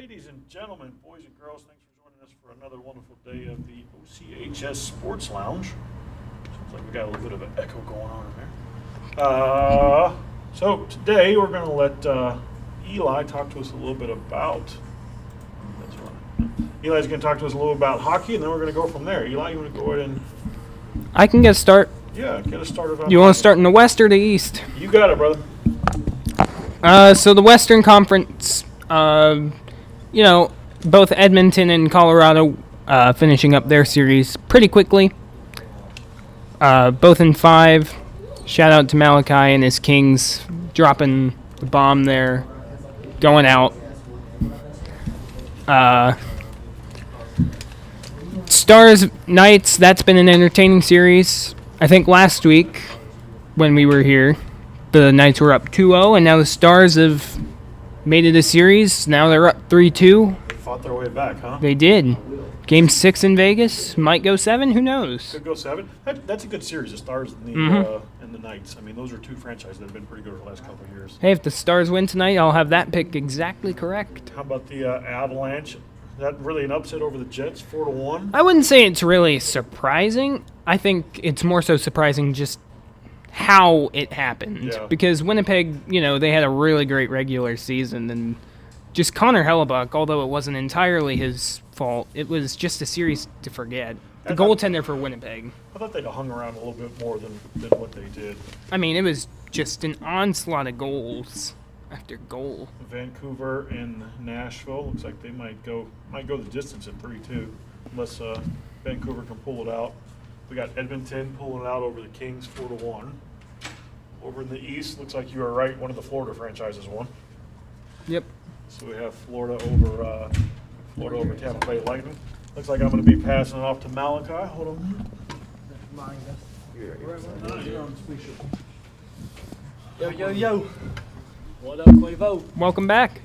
Ladies and gentlemen, boys and girls, thanks for joining us for another wonderful day of the OCHS Sports Lounge. Sounds like we got a little bit of an echo going on in there. So today we're going to let Eli talk to us a little bit about. That's right. Eli's going to talk to us a little about hockey, and then we're going to go from there. Eli, you want to go ahead and? I can get a start. Yeah, get us started. You want to start in the West or the East? You got it, brother. So the Western Conference, both Edmonton and Colorado finishing up their series pretty quickly. Both in 5. Shout out to Malachi and his Kings dropping the bomb there, going out. Stars Knights, that's been an entertaining series. I think last week when we were here, the Knights were up 2-0, and now the Stars have made it a series. Now they're up 3-2. They fought their way back, huh? They did. Game 6 in Vegas. Might go 7. Who knows? Could go 7. That's a good series, the Stars and the Knights. I mean, those are two franchises that have been pretty good over the last couple of years. Hey, if the Stars win tonight, I'll have that pick exactly correct. How about the Avalanche? Is that really an upset over the Jets, 4-1? I wouldn't say it's really surprising. I think it's more so surprising just how it happened. Yeah. Because Winnipeg, they had a really great regular season, and just Connor Hellebuck, although it wasn't entirely his fault, it was just a series to forget. The goaltender for Winnipeg. I thought they'd have hung around a little bit more than what they did. I mean, it was just an onslaught of goals after goal. Vancouver and Nashville, looks like they might go the distance at 3-2, unless Vancouver can pull it out. We got Edmonton pulling it out over the Kings 4-1. Over in the East, looks like you are right, one of the Florida franchises won. Yep. So we have Florida over Tampa Bay Lightning. Looks like I'm going to be passing it off to Malachi. Hold on. Yo. What up, Quavo? Welcome back.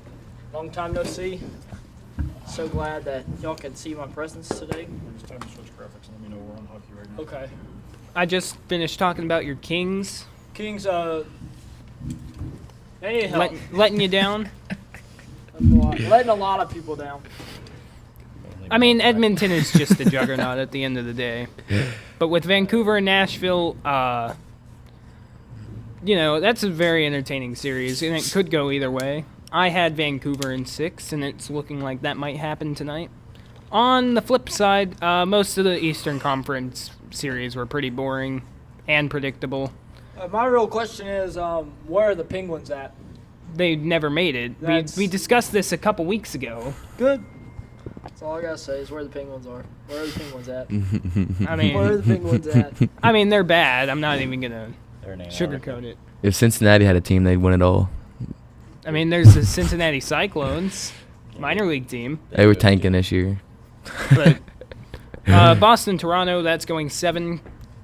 Long time no see. So glad that y'all can see my presence today. It's time to switch graphics and let me know we're on hockey right now. Okay. I just finished talking about your Kings. Kings, they need help. Letting you down. Letting a lot of people down. I mean, Edmonton is just a juggernaut at the end of the day. But with Vancouver and Nashville, that's a very entertaining series, and it could go either way. I had Vancouver in 6, and it's looking like that might happen tonight. On the flip side, most of the Eastern Conference series were pretty boring and predictable. My real question is, where are the Penguins at? They never made it. We discussed this a couple weeks ago. Good. That's all I gotta say is where the Penguins are. Where are the Penguins at? I mean, where are the Penguins at? I mean, they're bad. I'm not even gonna sugarcoat it. If Cincinnati had a team, they'd win it all. I mean, there's the Cincinnati Cyclones, minor league team. They were tanking this year. But Boston, Toronto, that's going 7.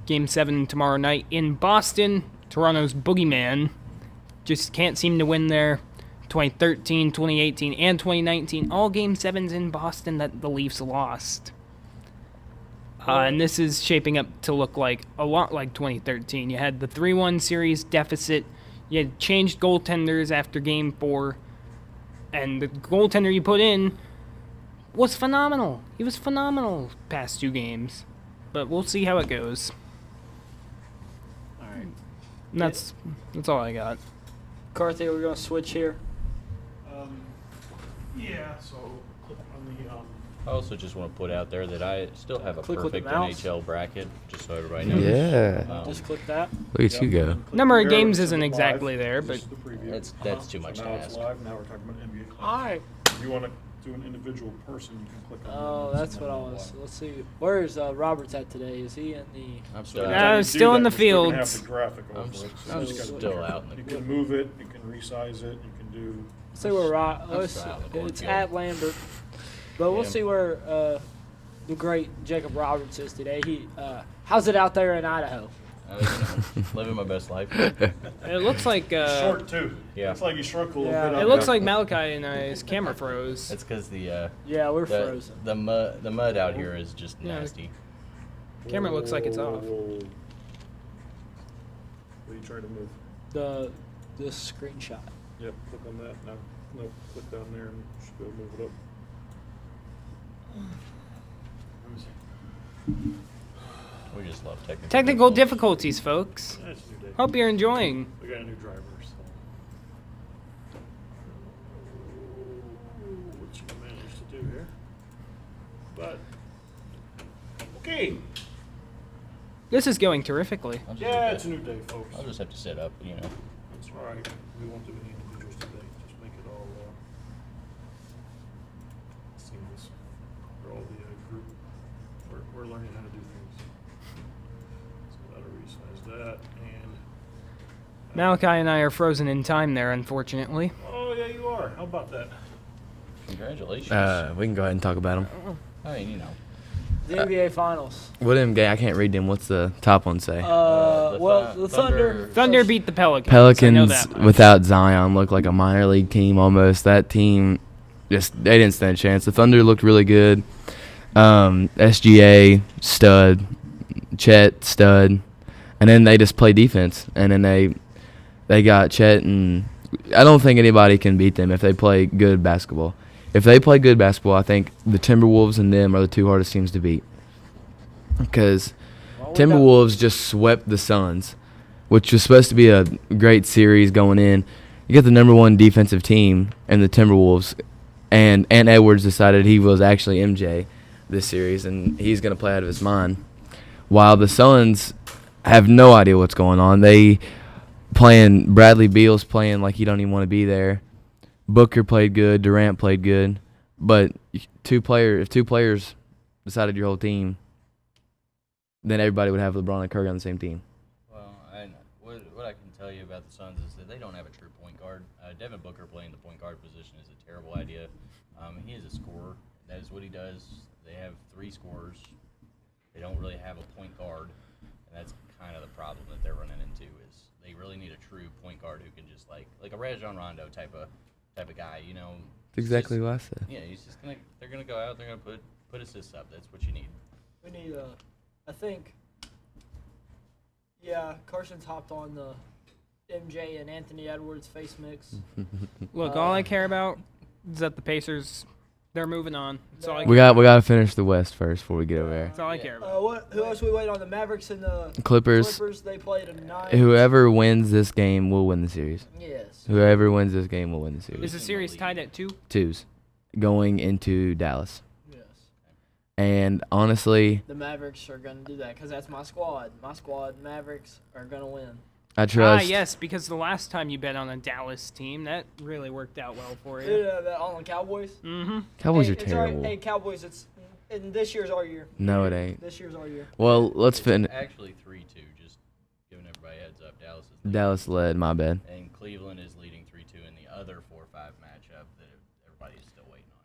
Game 7 tomorrow night in Boston. Toronto's boogeyman just can't seem to win there. 2013, 2018, and 2019, all Game 7s in Boston that the Leafs lost. And this is shaping up to look like a lot like 2013. You had the 3-1 series deficit. You had changed goaltenders after Game 4. And the goaltender you put in was phenomenal. He was phenomenal past 2 games. But we'll see how it goes. All right. And that's all I got. Carthy, we're gonna switch here. Yeah, so click on the I also just want to put out there that I still have a Click with the perfect mouse. NHL bracket, just so everybody knows. Yeah. Just click that. Look at you go. Number of games isn't exactly there, but That's too much so to now it's ask. live. Now we're talking about NBA clips. All right. If you want to do an individual person, you can click on Oh, the that's what I was. Let's see. Where is Roberts at today? Is he in the? I'm So still, every No, time you it's do still that, in the you're still gonna fields. have the graphic over I'm it, so I'm you just gotta still click out in it. the You can move it. You can resize it. You can do. Let's see where still out in the it's field. at Lambert, but we'll Yeah. see where the great Jacob Roberts is today. How's it out there in Idaho? living my best life. it looks like Short too. Yeah. It's like you shrunk a little Yeah. bit. it up looks there. like Malachi and his camera froze. It's because the Yeah, we're frozen. the mud out here is just Yeah. nasty. Camera looks like it's off. Whoa. What are you trying to move? The screenshot. Yep, click on that. Now, no, click down there and you should be able to move it up. Let me see. We just love technical. Technical difficulties, folks. Yeah, it's a new day. Hope you're enjoying. We got a new driver, so. What you managed to do here. But, okay. This is going terrifically. Yeah, it's a new day, folks. I'll just have to set up, you know. That's all right. We won't do any individuals today. Just make it all seamless for all the group. We're learning how to do things. So that'll resize that. And Malachi and I are frozen in time there, unfortunately. oh yeah, you are. How about that? Congratulations. We can go ahead and talk about them. I mean, you know. The NBA Finals. What them gay? I can't read them. What's the top one say? The Thunder. Thunder beat the Pelicans. I know Pelicans that. without Zion look like a minor league team almost. That team they didn't stand a chance. The Thunder looked really good. SGA stud, Chet stud, and then they just play defense. And then they got Chet, and I don't think anybody can beat them if they play good basketball. If they play good basketball, I think the Timberwolves and them are the two hardest teams to beat. Because Timberwolves just swept the Suns, which was supposed to be a great series going in. You get the number one defensive team in the Timberwolves, and Edwards decided he was actually MJ this series, and he's going to play out of his mind. While the Suns have no idea what's going on. Bradley Beal's playing like he don't even want to be there. Booker played good, Durant played good, but if two players decided your whole team, then everybody would have LeBron and Curry on the same team. Well, what I can tell you about the Suns is that they don't have a true point guard. Devin Booker playing the point guard position is a terrible idea. He is a scorer. That is what he does. They have three scorers. They don't really have a point guard, and that's kind of the problem that they're running into. Is they really need a true point guard who can just like a Rajon Rondo type of guy, you know. That's exactly what I said. Yeah, they're gonna go out. They're gonna put assists up. That's what you need. We need I think. Yeah, Carson's hopped on the MJ and Anthony Edwards face mix. Look, all I care about is that the Pacers, they're moving on. That's all I care We got to finish the West first before we get over there. That's all I care about. Who else we waiting on? The Mavericks and the Clippers. They played tonight. Whoever wins this game will win the series. Yes. Whoever wins this game will win the series. Is the series tied at 2? Twos, going into Dallas. Yes. And honestly, The Mavericks are gonna do that because that's my squad. My squad, Mavericks, are gonna win. I trust. Yes, because the last time you bet on a Dallas team, that really worked out well for you. Yeah, that on the Cowboys. Mm-hmm. Cowboys Hey, are it's all right. terrible. Hey, Cowboys, and this year's our year. No, it ain't. This year's our year. Well, let's It's finish. actually 3-2. Just giving everybody a heads up. Dallas is leading, Dallas led. My bad. and Cleveland is leading 3-2 in the other 4-5 matchup that everybody is still waiting on.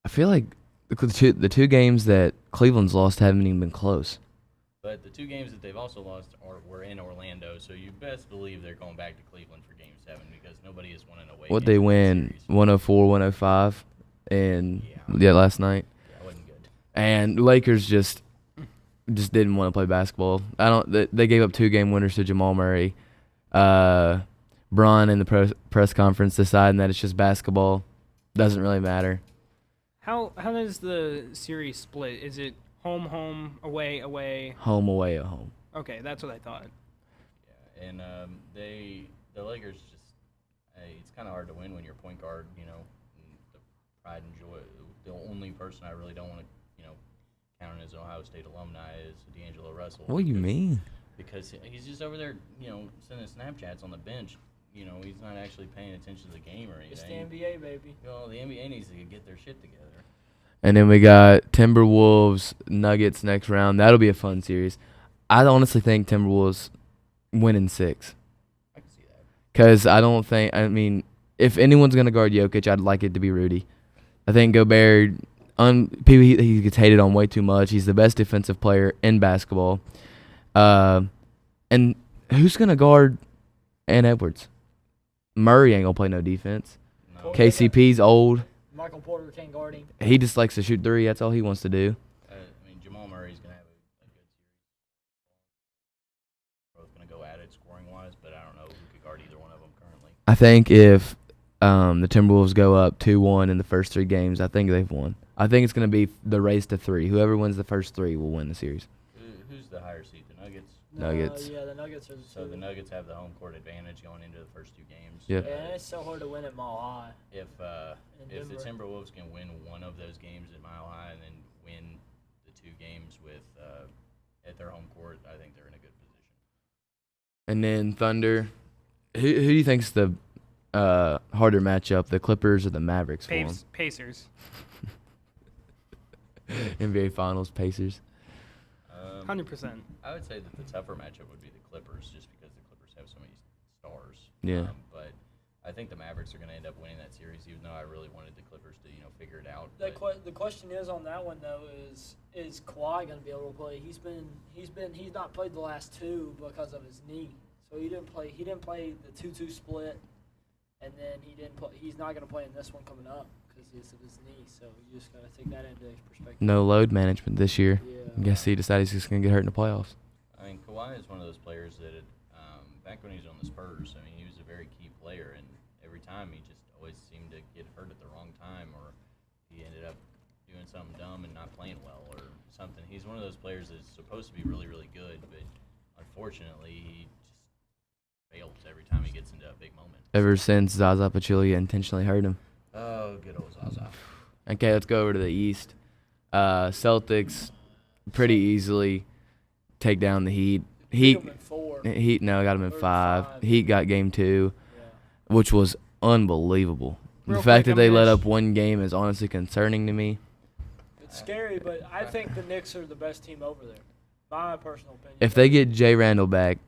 I feel like the two games that Cleveland's lost haven't even been close. But the two games that they've also lost were in Orlando, so you best believe they're going back to Cleveland for Game 7 because nobody is winning away. What games they in this win series. 104, 105, and last night. Yeah, wasn't good. And Lakers just didn't want to play basketball. They gave up 2-game winners to Jamal Murray. Bron in the press conference deciding that it's just basketball. Doesn't really matter. How does the series split? Is it home, away, away? Home, away, at home. Okay, that's what I thought. Yeah, and the Lakers just it's kind of hard to win when you're a point guard, you know. And the pride and joy. The only person I really don't want to, count as an Ohio State alumni is D'Angelo Russell. What do you mean? Because he's just over there, sending Snapchats on the bench. He's not actually paying attention to the game or anything. It's the NBA, baby. The NBA needs to get their shit together. And then we got Timberwolves, Nuggets next round. That'll be a fun series. I honestly think Timberwolves win in 6. I can see that. Because if anyone's going to guard Jokic, I'd like it to be Rudy. I think Gobert, he gets hated on way too much. He's the best defensive player in basketball. And who's going to guard Ant Edwards? Murray ain't going to play no defense. No. KCP's old. Michael Porter can't guard him. He just likes to shoot 3. That's all he wants to do. Jamal Murray's going to have a good series. Both going to go at it scoring-wise, but I don't know who could guard either one of them currently. I think if the Timberwolves go up 2-1 in the first 3 games. I think they've won. I think it's going to be the race to 3. Whoever wins the first 3 will win the series. Who's the higher seed? The Nuggets. Nuggets. Yeah, the Nuggets are the So two. the Nuggets have the home court advantage going into the first 2 games. Yep. Yeah, and it's so hard to win at Mile High. If the Denver. Timberwolves can win one of those games at Mile High and then win the 2 games with at their home court, I think they're in a good position. And then Thunder. Who do you think's the harder matchup, the Clippers or the Mavericks for 'em? Pacers. NBA Finals, Pacers. 100%. I would say that the tougher matchup would be the Clippers, just because the Clippers have so many stars. Yeah. But I think the Mavericks are going to end up winning that series, even though I really wanted the Clippers to figure it out. The question is on that one though is Kawhi going to be able to play? He's not played the last 2 because of his knee. So he didn't play the 2-2 split, and then he's not going to play in this one coming up because of his knee. So you just got to take that into perspective. No load management this year. Yeah. I guess he decided he's just going to get hurt in the playoffs. I mean, Kawhi is one of those players that, back when he was on the Spurs, I mean, he was a very key player, and every time he just always seemed to get hurt at the wrong time, or he ended up doing something dumb and not playing well or something. He's one of those players that's supposed to be really, really good, but unfortunately, he just fails every time he gets into a big moment. Ever since Zaza Pachulia intentionally hurt him. Oh, good old Zaza. Okay, let's go over to the East. Celtics pretty easily take down the Heat. Beat 'em in 4. Heat got him in Or 5. 5. Heat got game 2, Yeah. which was unbelievable. Real The fact quick, that they I'm let gonna up one game is honestly concerning to me. It's scary, but I think the Knicks are the best team over there. My personal opinion. If they get Jay Randall back,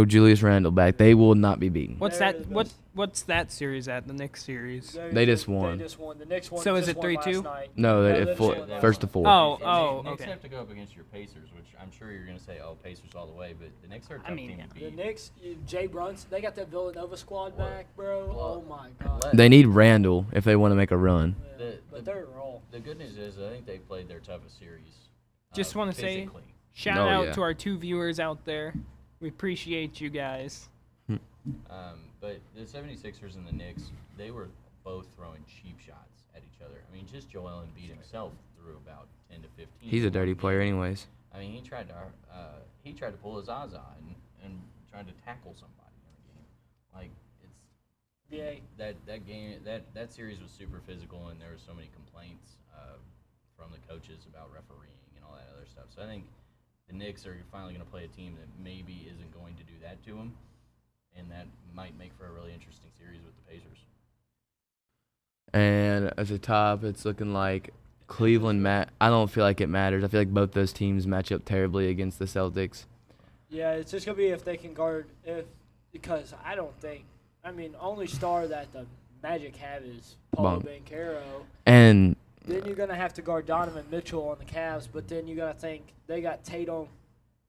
Julius Randall back, they will not be beaten. What's They're that? the What best. What's that series at? The next series? They just won. They just won. The Knicks won. So is just it won last 3-2? night. No, they they just four, won last first to night. 4. Oh, Knicks okay. have to go up against your Pacers, which I'm sure you're going to say, Pacers all the way, but the Knicks are a tough I mean, team to The beat. Knicks, Jay Brunson, they got that Villanova squad Well, back, bro. well, Oh my god. They need Randall if they want to make a run. Yeah, but they're all. The good news is I think they played their toughest series. Just wanna say- physically. Shout Oh, out yeah. to our 2 viewers out there. We appreciate you guys. But the 76ers and the Knicks, they were both throwing cheap shots at each other. I mean, just Joel Embiid himself threw about 10 to 15. He's a in dirty one player game. anyways. I mean, he tried to pull a Zaza and tried to tackle somebody in the game. Like it's Yeah. that game that series was super physical, and there were so many complaints from the coaches about refereeing and all that other stuff. So I think the Knicks are finally going to play a team that maybe isn't going to do that to them, and that might make for a really interesting series with the Pacers. And at the top, it's looking like Cleveland. I don't feel like it matters. I feel like both those teams match up terribly against the Celtics. Yeah, it's just gonna be if they can guard because I don't think. I mean, only star that the Magic have is Paulo Banchero. And Then you're gonna have to guard Donovan Mitchell on the Cavs, but then you gotta think they got Tatum,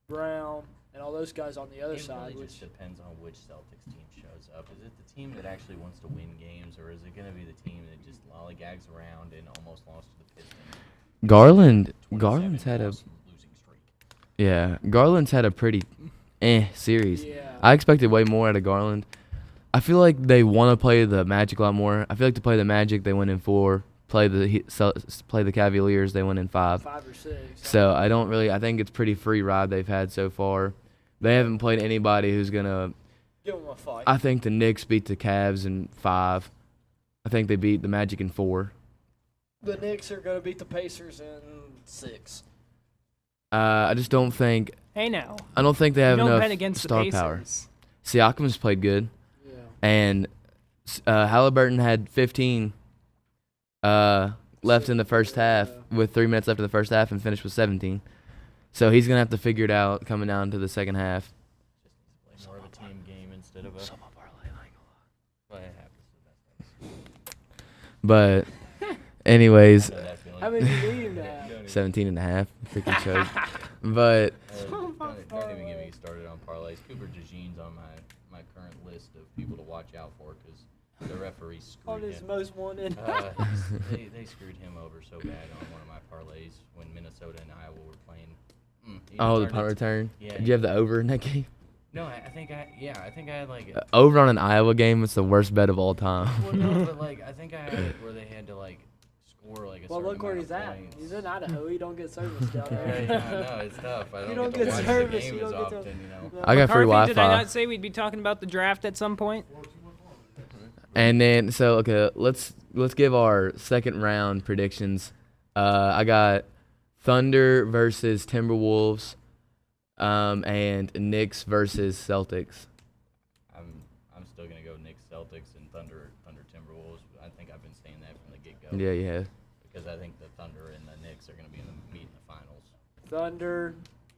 Brown, and all those guys on the other It side. really Which just depends on which Celtics team shows up. Is it the team that actually wants to win games, or is it going to be the team that just lollygags around and almost lost to the Pistons? Garland's had a losing streak. Garland's had a pretty series. yeah, I expected way more out of Garland. I feel like they want to play the Magic a lot more. I feel like to play the Magic, they win in 4. Play the Cavaliers, they win in 5. 5 or 6. So I think it's pretty free ride they've had so far. They haven't played anybody who's gonna. Give them a fight. I think the Knicks beat the Cavs in 5. I think they beat the Magic in 4. The Knicks are gonna beat the Pacers in 6. I just don't think. Hey now. I don't think they have Don't enough bet against the star Pacers. power. Siakam's played good, Yeah. and Halliburton had 15 left in the first half with 3 minutes left in the first half and finished with 17. So he's gonna have to figure it out coming down to the second half. Just needs to play more of a team game instead of a. Well, it happens. But anyways, I know that feeling. How many do you need him to have? 17 and a half. Freaking choke. But Don't even get me started on parlays. Cooper DeJean's on my current list of people to watch out for because the referees On screwed his him. most wanted. They screwed him over so bad on one of my parlays when Minnesota and Iowa were playing. He the turned punt it- return. Yeah. Did you have the over in that game? No, I think I had like. Over on an Iowa game, it's the worst bet of all time. Well, no, but like I think I had it where they had to like score like a Well, certain look where amount he's of at. points. He's in Idaho. He don't get service down Yeah, there. yeah, no, it's tough. I You don't don't get to get watch service, the you game don't as get to- often, you know. I got free McCarthy, did I Wi-Fi. not say we'd be talking about the draft at some point? And then okay, let's give our second round predictions. I got Thunder versus Timberwolves, and Knicks versus Celtics. I'm still gonna go Knicks, Celtics, and Thunder Timberwolves. I think I've been saying that from the get go. Yeah, yeah. Because I think the Thunder and the Knicks are gonna be in the finals.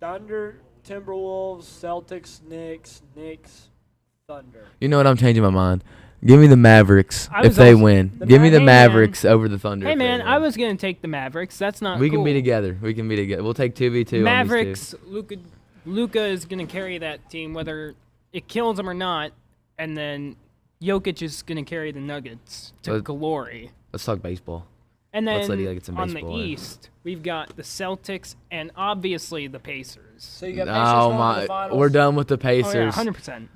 Thunder, Timberwolves, Celtics, Knicks, Thunder. You know what? I'm changing my mind. Give me the Mavericks I if was they also- win. The Give me the Hey, man. Mavericks over the Thunder. Hey if they man, win. I was gonna take the Mavericks. That's not. We can be cool. together. We can be together. We'll take 2v2. Mavericks. Luka is gonna carry that team whether it kills him or not, and then Jokic is gonna carry the Nuggets to Let- glory. Let's talk baseball. And then Let's let Eli get some on the baseball in. East, we've got the Celtics and obviously the Pacers. So you got Pacers Oh going to the my! finals. We're done with the Oh yeah, Pacers. 100%.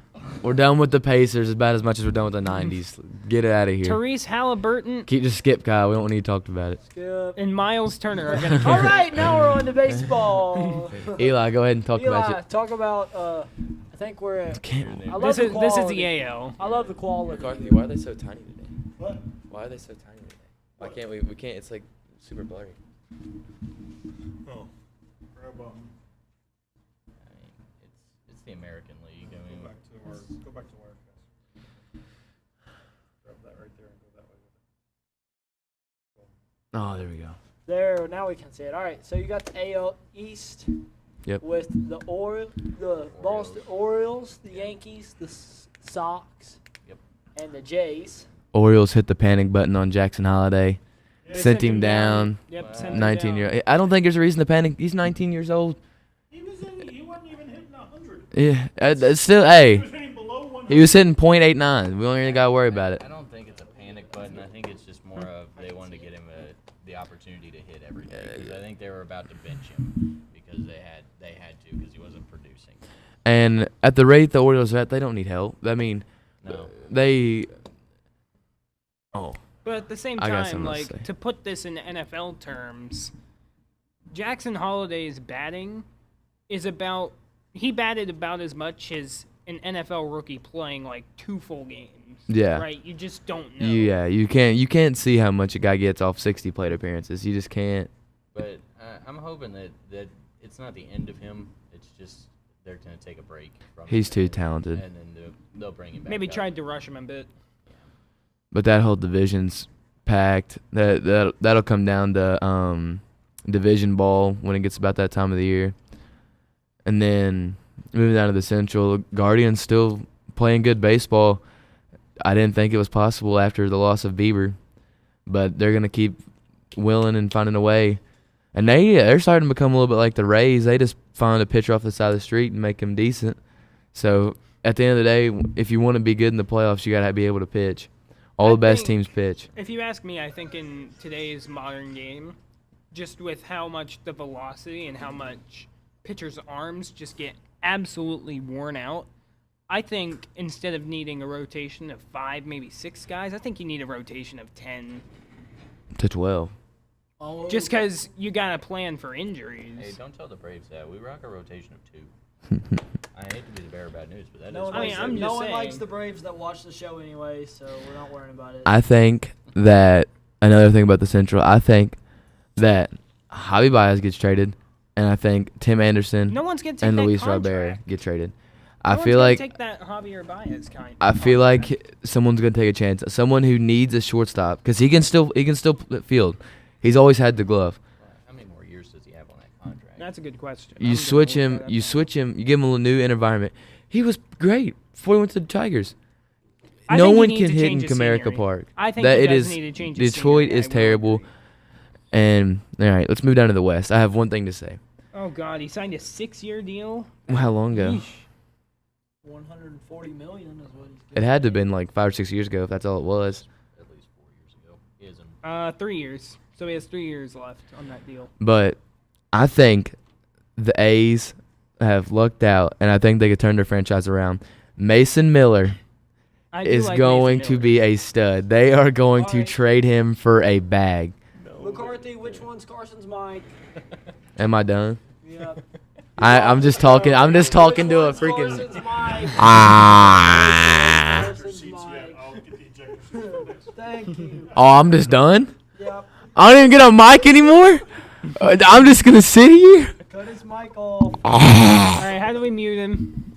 We're done with the Pacers about as much as we're done with the 90s. Get it out of here. Therese Halliburton Just skip Kyle. We don't need to talk about it. Skip. and Miles Turner are gonna All carry. right, now we're on to baseball. Eli, go ahead and talk Eli, about it. talk about. I think we're at. I love This the is this is quality. the AL. I love the quality. McCarthy, why are they so tiny today? What? Why are they so tiny today? Why can't we? We can't. It's like super blurry. Oh. Grab I mean, it's the American League. I mean, go back to Wirecast. Grab that right there and go that way with it. Oh, there we go. There, now we can see it. All right, so you got the AL East. Yep. With the Boston Orioles, the Yankees, the Sox, Yep. and the Jays. Orioles hit the panic button on Jackson Holiday. They Sent him down. Yep, sent him 19 down. year. I don't think there's a reason to panic. He's 19 years old. He wasn't even hitting 100. Yeah. It's still, hey, He was hitting below 100. he was hitting .89. We don't really gotta worry about it. I don't think it's a panic button. I think it's just more of they wanted to get him the opportunity to hit every day. Because I think they were about to bench him because they had to because he wasn't producing. And at the rate the Orioles are at, they don't need help. I mean, No. they. Oh. But at the same I got time, something to like say. to put this in NFL terms, Jackson Holiday's batting is about he batted about as much as an NFL rookie playing like 2 full games. Yeah. Right? You just don't know. Yeah, you can't see how much a guy gets off 60 plate appearances. You just can't. But I'm hoping that it's not the end of him. It's just they're going to take a break from He's him, too and talented. then they'll bring him back Maybe up. tried to rush him a bit. But that whole division's packed. That'll come down to division ball when it gets about that time of the year. And then moving down to the Central, Guardians still playing good baseball. I didn't think it was possible after the loss of Bieber, but they're gonna keep willing and finding a way. And they're starting to become a little bit like the Rays. They just find a pitcher off the side of the street and make him decent. So at the end of the day, if you want to be good in the playoffs, you gotta be able to pitch. All I the best think- teams pitch. If you ask me, I think in today's modern game, just with how much the velocity and how much pitchers' arms just get absolutely worn out, I think instead of needing a rotation of 5, maybe 6 guys, I think you need a rotation of 10. To 12. Oh, Just because you got to plan for Hey, injuries. don't tell the Braves that. We rock a rotation of 2. I hate to be the bearer of bad news, but that is. no one, I mean, likes, I'm no just one likes saying. the Braves that watch the show anyway, so we're not worrying about it. I think that another thing about the Central, I think that Javi Baez gets traded, and I think Tim Anderson No one's going to take and that Luis contract. Robert get traded. No I one's feel gonna like take that Javier Baez kind. I feel contract. like someone's gonna take a chance. Someone who needs a shortstop because he can still field. He's always had the glove. How many more years does he have on that contract? That's a good question. You I'm switch gonna him. look that You up. switch him. You give him a new environment. He was great before he went to the Tigers. I No think he one needs can to hit in change his Comerica scenery. Park. I think that he it does is. need to change his Detroit scenery. is I will terrible. agree. And all right, let's move down to the West. I have one thing to say. Oh God, he signed a 6-year deal. How long ago? Yeesh. 140 million is what he's It getting. had to have been like 5 or 6 years ago, if that's all it was. At least 4 years ago. He isn't. 3 years. So he has 3 years left on that deal. But I think the A's have lucked out, and I think they could turn their franchise around. Mason Miller I do is like going Mason to Miller. be a stud. They are going to Alright. trade him for a bag. McCarthy, which one's Carson's mic? Am I done? Yep. I'm just talking. I'm just talking to a Which one's freaking. Carson's mic? Ah. Carson's Seats yet. mic. I'll get the ejector seat for next. Thank you. Oh, I'm just done. Yep. I don't even get a mic anymore. I'm just gonna sit here. Cut his mic off. All right, how do we mute him?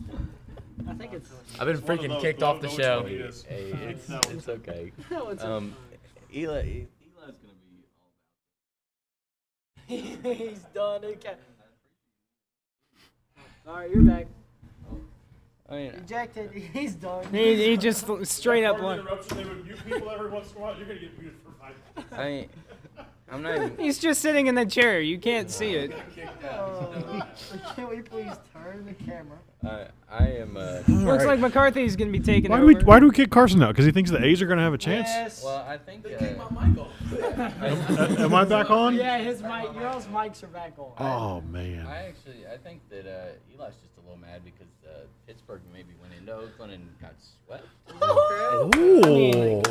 I think it's. I've been One of freaking those, kicked don't off the know which show. one it is. Hey, it's okay. No, it's. Eli's gonna be. He's done. Okay. All right, you're back. I mean, Ejected. He's done. He just straight up. Part of the interruption, they would mute people every once in a while. You're gonna get muted for 5 minutes. I'm not even. He's just sitting in the chair. You can't see it. Can we please turn the camera? I am. Looks like McCarthy's gonna be taking Why over. do we kick Carson out? Because he thinks the A's are going to have a chance? Yes. Well, I think. Am I back on? Yeah, his mic. Your all's mics are back on. Oh, man. I think that Eli's just a little mad because Pittsburgh maybe went into Oakland and got swept.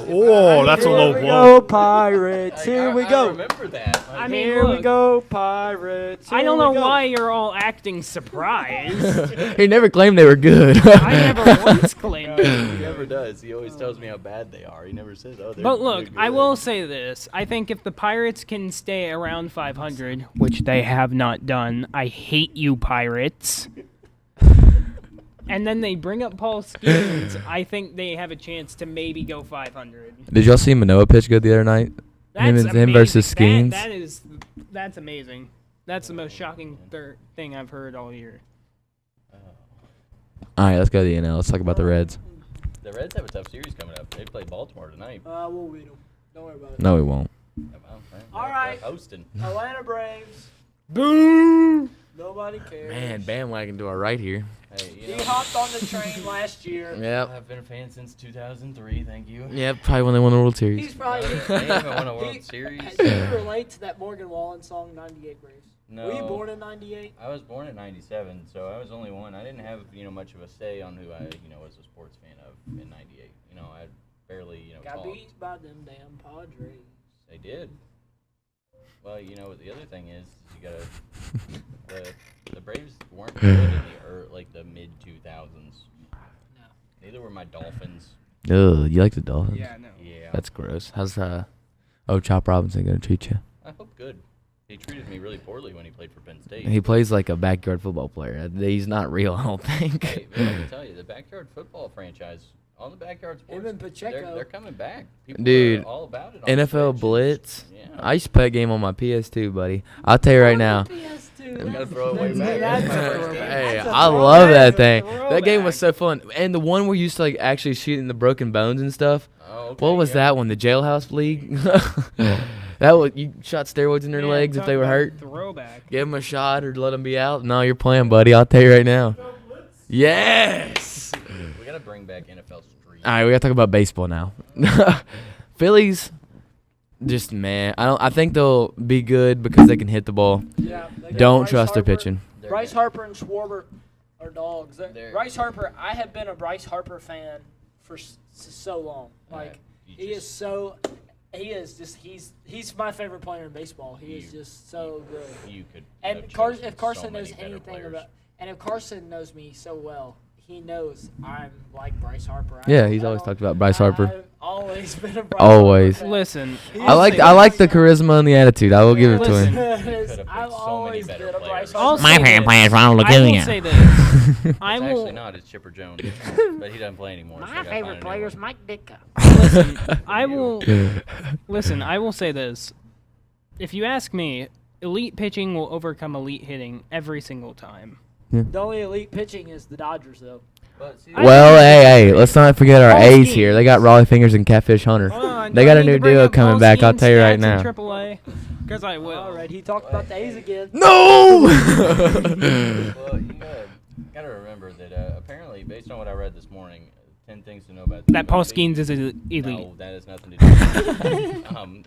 Oh, that's a low Here we blow. go, Pirates. Here we I go. remember that. I mean, Here we look, go, Pirates. I Here don't we know go. why you're all acting surprised. He never claimed they were good. I never once claimed it. He never does. He always tells me how bad they are. He never says, "Oh, they're." But look, they're I good." will say this. I think if the Pirates can stay around 500, which they have not done, I hate you, Pirates. And then they bring up Paul Skeens, I think they have a chance to maybe go 500. Did y'all see Manoah pitch good the other night? That's him amazing. versus Skeens? That's amazing. That's the most shocking thing I've heard all year. All right, let's go to the NL. Let's talk about the Reds. The Reds have a tough series coming up. They play Baltimore tonight. We'll beat them. Don't worry about it. No, we won't. All right. They're hosting. Atlanta Braves. Boo! Nobody cares. Man, bandwagon to our right here. Hey, you He know, hopped on the train last year. Yep. I've been a fan since 2003. Thank you. Yep, probably when they won the World He's Series. probably. They haven't won a World Series. Do you relate to that Morgan Wallen song, 98 Braves? No. Were you born in 98? I was born in '97, so I was only one. I didn't have much of a say on who I was a sports fan of in '98. I barely Got talked. beat by them damn Padres. They did. Well, the other thing is you gotta the Braves weren't good in the mid 2000s. No. Neither were my Dolphins. Ugh, you like the Dolphins? Yeah, no. Yeah. That's gross. How's Chop Robinson gonna treat you? I hope good. He treated me really poorly when he played for Penn State. He plays like a backyard football player. He's not real, I don't think. Hey, but let me tell you, the backyard football franchise, all the backyard sports, Him and Pacheco. they're coming back. People Dude, are all about it. on the NFL fringes. Blitz. Yeah. I used to play a game on my PS2, buddy. I'll tell you right now. PS2. We gotta throw it way back. That's a Hey, throwback. Hey, That's a I throwback. love that That's a thing. throwback. That game was so fun. And the one where you used to actually shoot in the broken bones and stuff. Oh, okay, What was yeah. that one? The Jailhouse League? That was, you shot steroids in their Man, legs if talk they were about hurt. Throwback. Give them a shot or let them be out. No, you're playing, buddy. I'll tell you right now. Yes. We gotta bring back NFL Street. All right, we gotta talk about baseball now. Phillies, just man. I think they'll be good because they can hit the ball. Yeah, they got Don't Bryce trust their Harper. pitching. They're Bryce good. Harper and Schwarber are dogs. They're- Bryce Harper, I have been a Bryce Harper fan for so long. Like he is so, he is just he's my favorite player in baseball. He is just so good. You could. And have Carson, chosen if Carson so many knows better anything players. about, and if Carson knows me so well, he knows I'm like Bryce Harper. Yeah, he's always talked about Bryce Harper. I've always been a Bryce Always. Harper fan. Listen, I like the charisma and the attitude. I will give it to Listen. him. could've picked I've so many always better been a Bryce players. Harper. My fan. favorite Ronald I will say this. I It's actually will. not. It's Chipper Jones, but he doesn't play anymore. so I gotta find a new one. Mike Ditka. Listen, I will. Listen, I will say this. If you ask me, elite pitching will overcome elite hitting every single time. The only elite pitching is the Dodgers, though. But see, Well, hey, let's not forget our Paul A's Skeens. here. They got Raleigh Fingers and Catfish Hunter. Hold on, They do got I a need new to bring duo up coming Paul back. I'll Skeens' tell you right stats now. in AAA, because I will. All right, he talked about the A's again. No. well, you gotta remember that apparently, based on what I read this morning, 10 things to know about That Paul MLB. Skeens is elite. No, that has nothing to do with it.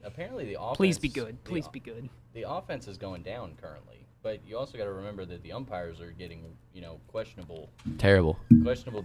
Apparently, the offense. Please be good. Please be good. The offense is going down currently. But you also got to remember that the umpires are getting, questionable Terrible.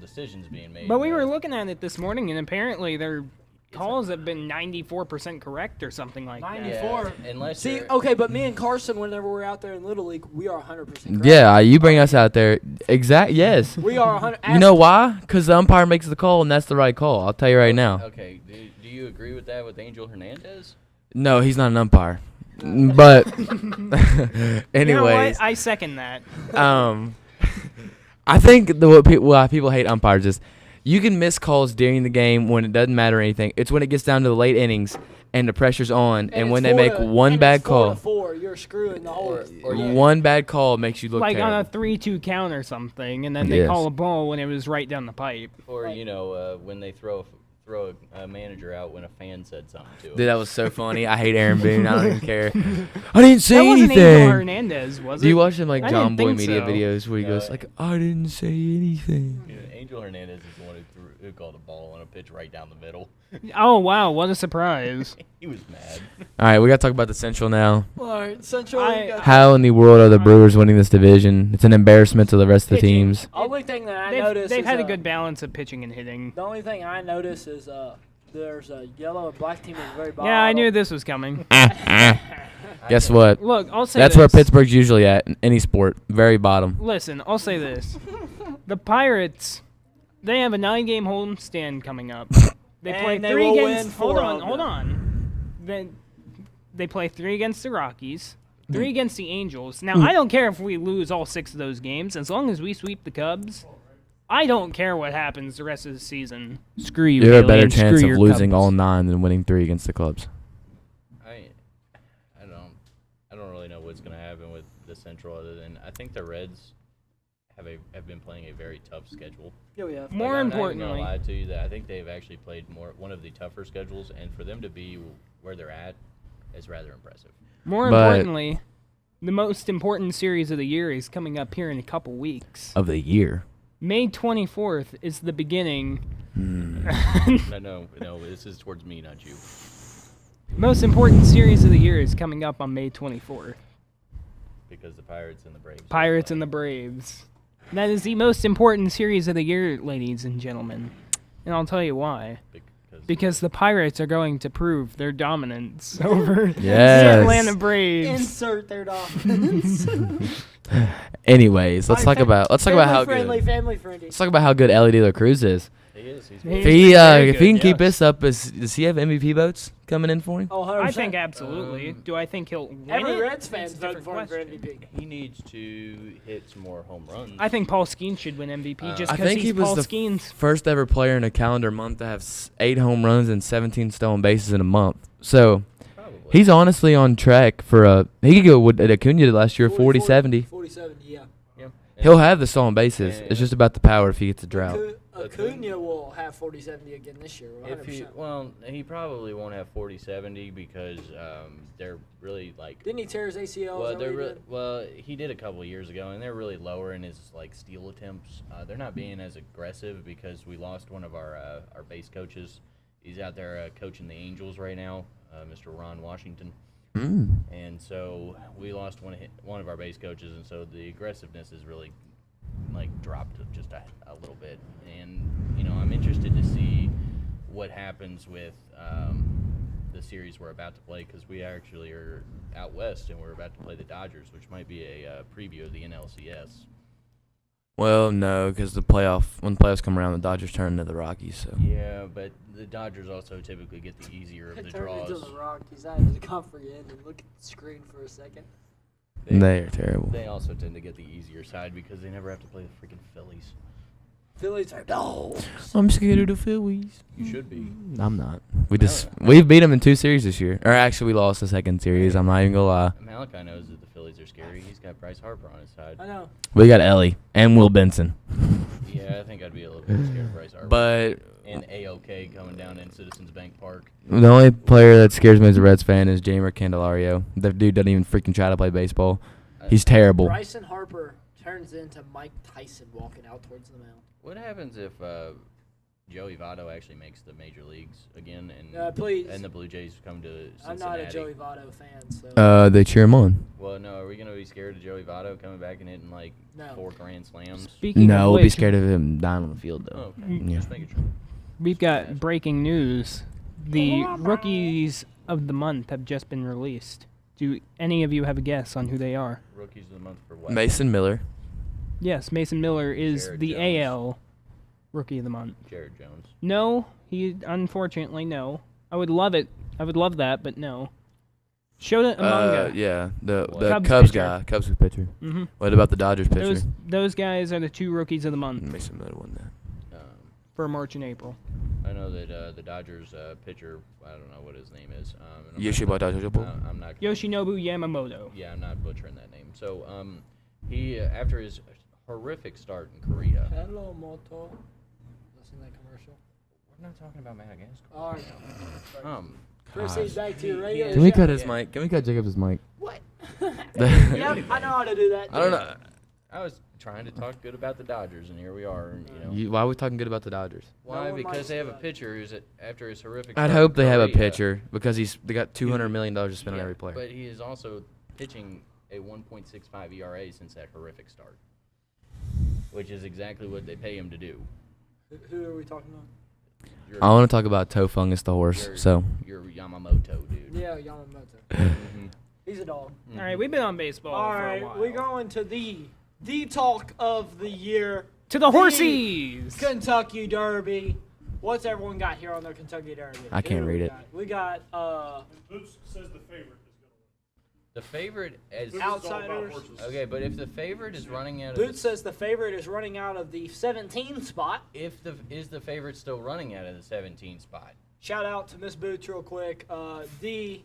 decisions being made. But we were looking at it this morning, and apparently their calls have been 94% correct or something like that. 94. Unless See, they're- okay, but me and Carson, whenever we're out there in Little League, we are 100% correct. Yeah, you bring us out there. Yes. We are 100. You know why? Because the umpire makes the call, and that's the right call. I'll tell you right now. Okay, do you agree with that with Angel Hernandez? No, he's not an umpire. But, anyways. You know what? I second that. I think why people hate umpires is you can miss calls during the game when it doesn't matter anything. It's when it gets down to the late innings and the pressure's on, and when they make one bad call. 4-4, you're screwing the whole. One bad call makes you look Like terrible. on a 3-2 count or something, and then they Yes. call a ball when it was right down the pipe. Or when they throw a manager out when a fan said something to him. Dude, that was so funny. I hate Aaron Boone. I don't even care. I didn't say That wasn't Angel anything. Hernandez, was it? Do you watch them like I John didn't Boy think Media so. videos where he No, goes like, I didn't say anything. Angel Hernandez is the one who called a ball on a pitch right down the middle. Oh, wow, what a surprise. He was mad. All right, we got to talk about the Central now. All right, Central. How in the world are the Brewers winning this division? It's an embarrassment to the rest of the Pitching. teams. Only thing that I They've, noticed they've is, had a good balance of pitching and hitting. The only thing I notice is there's a yellow and black team at the very bottom. Yeah, I knew this was coming. Guess what? Look, I'll say That's this. where Pittsburgh's usually at in any sport. Very bottom. Listen, I'll say this. The Pirates, they have a 9-game homestand coming up. They And play they 3 will against. win Hold 4 on, of hold them. on. Then they play 3 against the Rockies, 3 against the Angels. Now, I don't care if we lose all 6 of those games, as long as we sweep the Cubs. I don't care what happens the rest of the season. Screw you, You have a better aliens. chance Screw of your losing Cubs. all 9 than winning 3 against the Cubs. I don't really know what's going to happen with the Central other than I think the Reds have been playing a very tough schedule. Yeah, we have. More I'm not even importantly, gonna lie to you that I think they've actually played one of the tougher schedules, and for them to be where they're at is rather impressive. more But- importantly, the most important series of the year is coming up here in a couple weeks. Of the year. May 24th is the beginning. No, this is towards me, not you. Most important series of the year is coming up on May 24th. Because the Pirates and the Braves. Pirates and the Braves. That is the most important series of the year, ladies and gentlemen. And I'll tell you why. Because the Pirates are going to prove their dominance over the Yes. Atlanta Braves. Insert their dominance. Anyways, let's talk about how friendly, good. family friendly. Let's talk about how good Ellie De La Cruz is. He is. He's He If is he very if he can good, keep yes. this up, does he have MVP votes coming in for him? Oh, 100%. I think absolutely. Do I think he'll win Every it? Reds fan's That's a voting different for him for question. MVP. He needs to hit some more home runs. I think Paul Skeens should win MVP just I because think he's he was Paul the Skeens. first ever player in a calendar month to have 8 home runs and 17 stolen bases in a month. So Probably. he's honestly on track for he could go with Acuna did last year, 40-70. 40-70, yeah. Yeah. He'll have the stolen bases. Yeah. It's just about the power if he gets a drought. Acuna will have 40-70 again this year. 100%. He probably won't have 40-70 because they're really like. Didn't he tear his ACL? He did a couple of years ago, and they're really lower in his like steal attempts. They're not being as aggressive because we lost one of our base coaches. He's out there coaching the Angels right now, Mr. Ron Washington. And so we lost one of our base coaches, and so the aggressiveness is really like dropped just a little bit. And I'm interested to see what happens with the series we're about to play because we actually are out west and we're about to play the Dodgers, which might be a preview of the NLCS. Well, no, because when the playoffs come around, the Dodgers turn into the Rockies. So Yeah, but the Dodgers also typically get the easier of the Turned into draws. the Rockies. I had to comprehend and look at the screen for a second. they are terrible. They also tend to get the easier side because they never have to play the freaking Phillies. Phillies are dogs. I'm scared of the Phillies. You should be. I'm not. We've beat them in 2 series this year. Or actually, we lost the second series. I'm not even gonna lie. Malachi knows that the Phillies are scary. He's got Bryce Harper on his side. I know. We got Ellie and Will Benson. Yeah, I think I'd be a little bit scared of Bryce Harper. But And AOK coming down in Citizens Bank Park. the only player that scares me as a Reds fan is Jamer Candelario. The dude doesn't even freaking try to play baseball. He's terrible. Bryson Harper turns into Mike Tyson walking out towards the mound. What happens if Joey Votto actually makes the major leagues again? win, please. and the Blue Jays come to Cincinnati. I'm not a Joey Votto fan, so. They cheer him on. Well, no, are we gonna be scared of Joey Votto coming back and hitting like No. 4 grand slams? Speaking No, of we'll be which, scared of him dying on the field though. Oh, okay. Yeah. Just making sure. we've got breaking news. The rookies of the month have just been released. Do any of you have a guess on who they are? Rookies of the month for what? Mason Miller. Yes, Mason Miller is Jared the Jones. AL Rookie of the Month. Jared Jones. No, he unfortunately no. I would love it. I would love that, but no. Shota Umanga. Yeah, the Cubs Cubs pitcher. guy, Cubs pitcher. Mm-hmm. What about the Dodgers pitcher? Those guys are the 2 rookies of the month Mason Miller won that. for March and April. I know that the Dodgers pitcher, I don't know what his name is. Yoshiba Dodgers. I'm not. Yoshinobu Yamamoto. Yeah, I'm not butchering that name. So, he after his horrific start in Korea. Hello, Moto. Listen to that commercial. We're not talking about Madagascar. All right. Proceed back to your radio. Can we show. cut his mic? Can we cut Jacob's mic? What? Yep, I know how to do that. I don't know. I was trying to talk good about the Dodgers, and here we are. You know. Why are we talking good about the Dodgers? Why? No one Because likes they have a that. pitcher who's after his horrific. I'd start hope in they have a Korea, pitcher because they got $200 million to spend on yeah, every player. But he is also pitching a 1.65 ERA since that horrific start, which is exactly what they pay him to do. Who are we talking about? You're, I want to talk about Toe Fungus the horse. you're- So you're Yamamoto, dude. Yeah, Yamamoto. Mhm. He's a dog. All right, we've been on baseball All for a right, while. we're going to the talk of the year, to the horsies. Kentucky Derby. What's everyone got here on their Kentucky Derby? I can't Who do read we it. got? We got Boots says the favorite is going to The favorite is win. Boots is all about Outsiders. horses. okay, but if the favorite is running out of Boots says the favorite is running out of the 17 spot. is the favorite still running out of the 17 spot? Shout out to Miss Boots real quick. The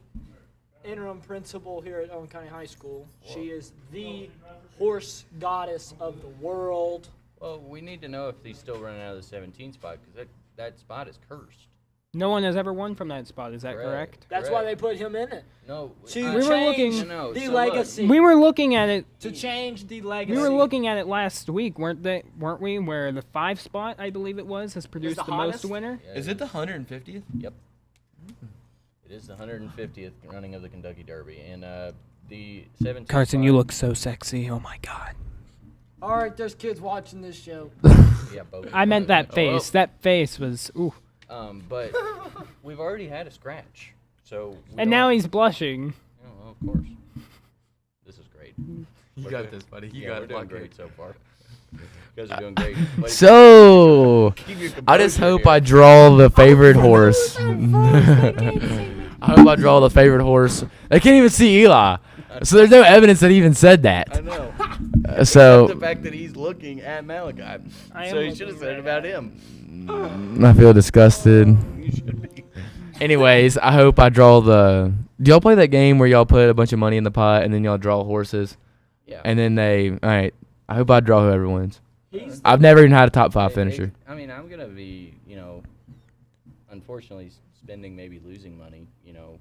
interim principal here at Owen County High School. She is the horse goddess of the world. Well, we need to know if he's still running out of the 17 spot because that spot is cursed. No one has ever won from that spot. Is that correct? That's why they put him in it. No, To We were change looking- No, the so legacy. We were looking at it. To change the legacy. We were looking at it last week, weren't we? Where the 5 spot, I believe it was, has produced the the hottest? most winner. Yeah, Is it the 150th? Yep. It is the 150th running of the Kentucky Derby, and the 17. Carson, spot, you look so sexy. Oh my God. All right, there's kids watching this show. Yeah, both. I meant that Oh, face. That face was ooh. But we've already had a scratch, so. And now he's blushing. Oh, well, of course. This is great. You got this, buddy. You Yeah, got we're it. doing Lock it. great so far. You guys are doing great. But So, keep your I just composure hope here. I draw the favorite horse. I hope I draw the favorite horse. They can't even see Eli, so there's no evidence that he even said I that. know. So The fact that he's looking at Malachi. I So am you should have looking said right it about at him. I feel disgusted. You should be. Anyways, I hope I draw the. Do y'all play that game where y'all put a bunch of money in the pot and then y'all draw horses, Yeah. and then they? All right. I hope I draw whoever wins. He's I've never even had a top 5 finisher. I mean, I'm gonna be, unfortunately spending maybe losing money,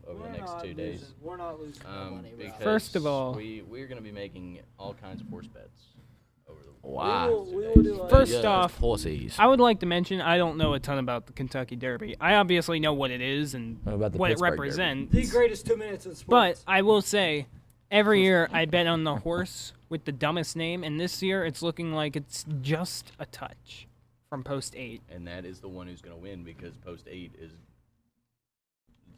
over We're the next not 2 days. losing- We're not losing no money. Rob. Because First of all- we're gonna be making all kinds of horse bets over the Wow. We will do a- First off, horses. I would like to mention I don't know a ton about the Kentucky Derby. I obviously know what it is and What about the what it Pittsburgh Derby? represents. the greatest 2 minutes in But sports. I will say, every year I bet on the horse with the dumbest name, and this year it's looking like it's just a touch from post 8. And that is the one who's gonna win because post 8 is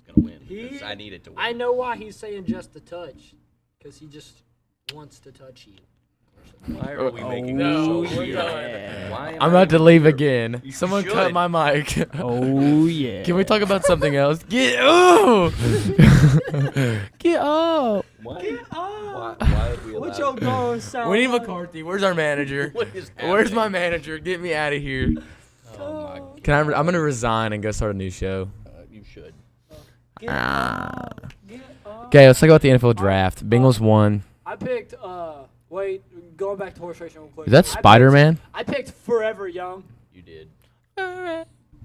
gonna win. Because I need it to win. I know why he's saying just a touch, because he just wants to touch you. Why are we making Oh, this so weird? yeah. Why am I'm I about to making leave it- again. You Someone should. cut my mic. Oh, yeah. Can we talk about something else? Get oh! Get up! Why? Oh, Why would we what allow your going sound We need like? McCarthy. Where's our manager? What is Where's my happening? manager? Get me out of here. Oh my! Can I? I'm gonna resign and go start a new show. You should. Get up, get up. Okay, let's talk about the NFL draft. Bengals won. I picked, wait, going back to horse racing real quick. Is that Spider-Man? I picked Forever Young. You did.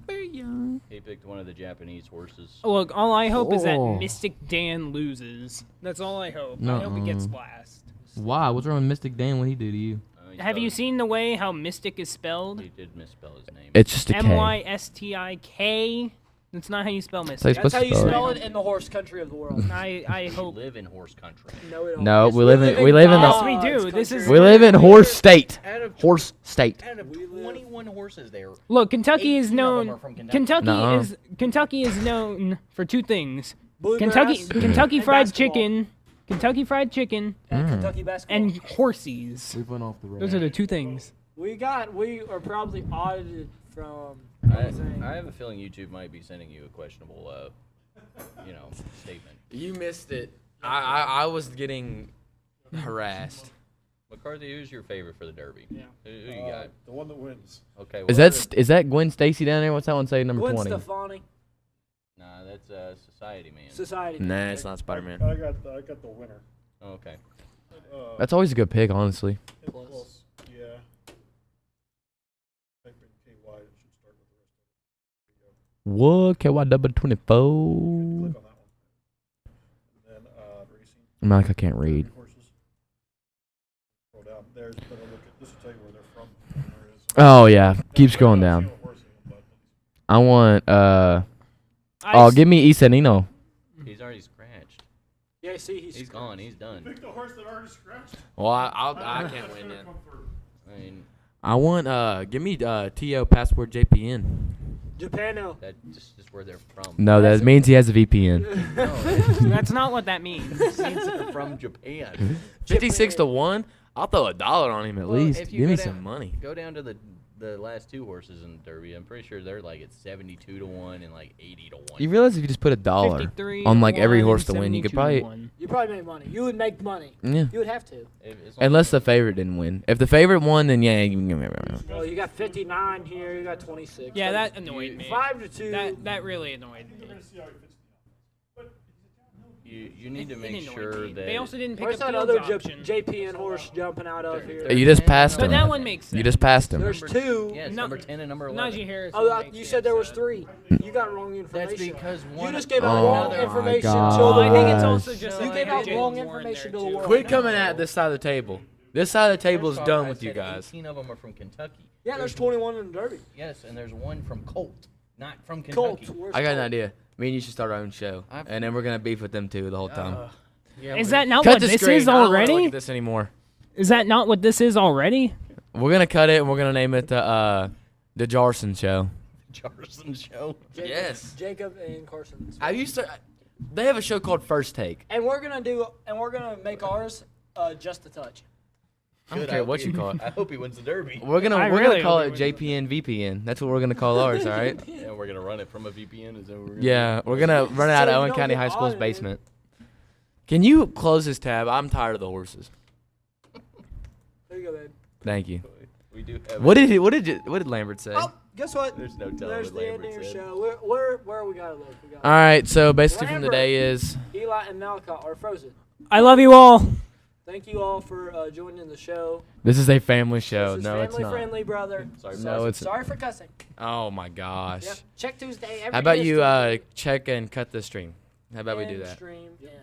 He picked one of the Japanese horses. Look, all I hope is that Oh. Mystic Dan loses. That's all I hope. I No, hope he gets last. Why? What's wrong with Mystic Dan? What did he do to you? He Have you spelled- seen the way how Mystic is spelled? He did misspell his name. It's just a K. Mystik. That's not how you spell That's Mississippi. That's how you Spell it. spell it in the horse country of the world. I You hope. live in horse country. No, we don't. No, Yes, we live in Yes, the we do. God's This is- country. we live in horse state. Out of Horse state. out of We live- 21 horses there. Look, Kentucky is 18 of them known. are from Kentucky. Nuh-uh. Kentucky is known for two things: Bluegrass Kentucky and Fried basketball. Chicken, Kentucky Fried Chicken, and Kentucky basketball. and horsies. We went off the Those are the two things. We are probably audited from. I have a feeling YouTube might be sending you a questionable, statement. You missed it. I was getting harassed. McCarthy, who's your favorite for the Derby? Yeah. Who you got? The one that wins. Okay. Is that Gwen Stacy down there? What's that one say? Number Gwen 20. Stefani, Nah, that's Society Man. Society. Nah, it's not Spider-Man. I got the winner. Oh, okay. That's always a good pick, honestly. Plus. Yeah. Type in KY. It should start with the rest of it. What? KY double 24. Click on that one. And then racing. I'm like, I can't read. Horses. Scroll down. There's. Then look at. This will tell you where they're from. There is. Oh yeah, keep scrolling down. I want give me Isanino. He's already scratched. Yeah, see, He's gone. He's done. Pick the horse that already scratched. Well, I can't win then. I mean, I want give me TO password JPN. Japano. that just is where they're from. No, that means he has a VPN. No, That's not what that means. it means they're from Japan. 56-1. I'll throw $1 on him at Well, least. if you Give go me down- some money. Go down to the last two horses in the Derby. I'm pretty sure they're like at 72-1 and like 80-1. You realize if you just put $1 53 on like every one, horse to win, you could 72 probably one. You probably make money. You would make money. yeah. You would have to. As long Unless as- the favorite didn't win. If the favorite won, then yeah. Well, you got 59 here. You got 26. Yeah, that annoyed me. 5-2. That really annoyed me. you need to It make annoyed sure me. that They also didn't pick Where's up that Fields other option. JPN horse jumping out of here? You just passed But him. that one makes sense. You just passed him. There's two. Yes, No- number 10 and number 11. Najee Harris. Oh, makes you the said there was upset. 3. You got wrong information. That's because You one. just gave Oh out wrong my information gosh. to the I think it's world. also just You like gave out James wrong Warren information there, to the too. world. Quit coming at this side of the table. This side of the table is First off, done I with you said guys. 18 of them are from Kentucky. Yeah, there's 21 in the Derby. Yes, and there's one from Colt, not from Colt. Kentucky. Where's I got an Colt? idea. Me and you should start our own show, and then we're gonna beef with them too the whole time. Yeah, Is we- that not Cut what the this screen. is I don't wanna look already? at this anymore. Is that not what this is already? We're gonna cut it and we're gonna name it the Jarson Show. Jarson show? Yes. Jacob and Carson. Have you started? They have a show called First Take. And we're gonna make ours just a touch. I don't Good, care hope what he- you call it. I hope he wins the Derby. We're gonna I we're really gonna call hope it he wins JPN VPN. That's what we're gonna call ours. All right. Yeah, we're gonna run it from a VPN. Is that what we're gonna Yeah, we're gonna run it out So of you Owen don't County get High School's audited. basement. Can you close this tab? I'm tired of the horses. There you go, babe. Thank you. do? We do have. What did Lambert say? Oh, guess what? There's no telling There's what the end of Lambert your said. show. Where we gotta look? We got All right. So basically, from Lambert. today is Eli and Malcolm are frozen. I love you all. Thank you all for joining the show. this is a family show. This is No, it's family not. friendly, brother. Sorry, No, it's- sorry for cussing. Oh my gosh. Yep. Check Tuesday. Every How about day is you Tuesday. check and cut the stream? How about we do And that? Stream and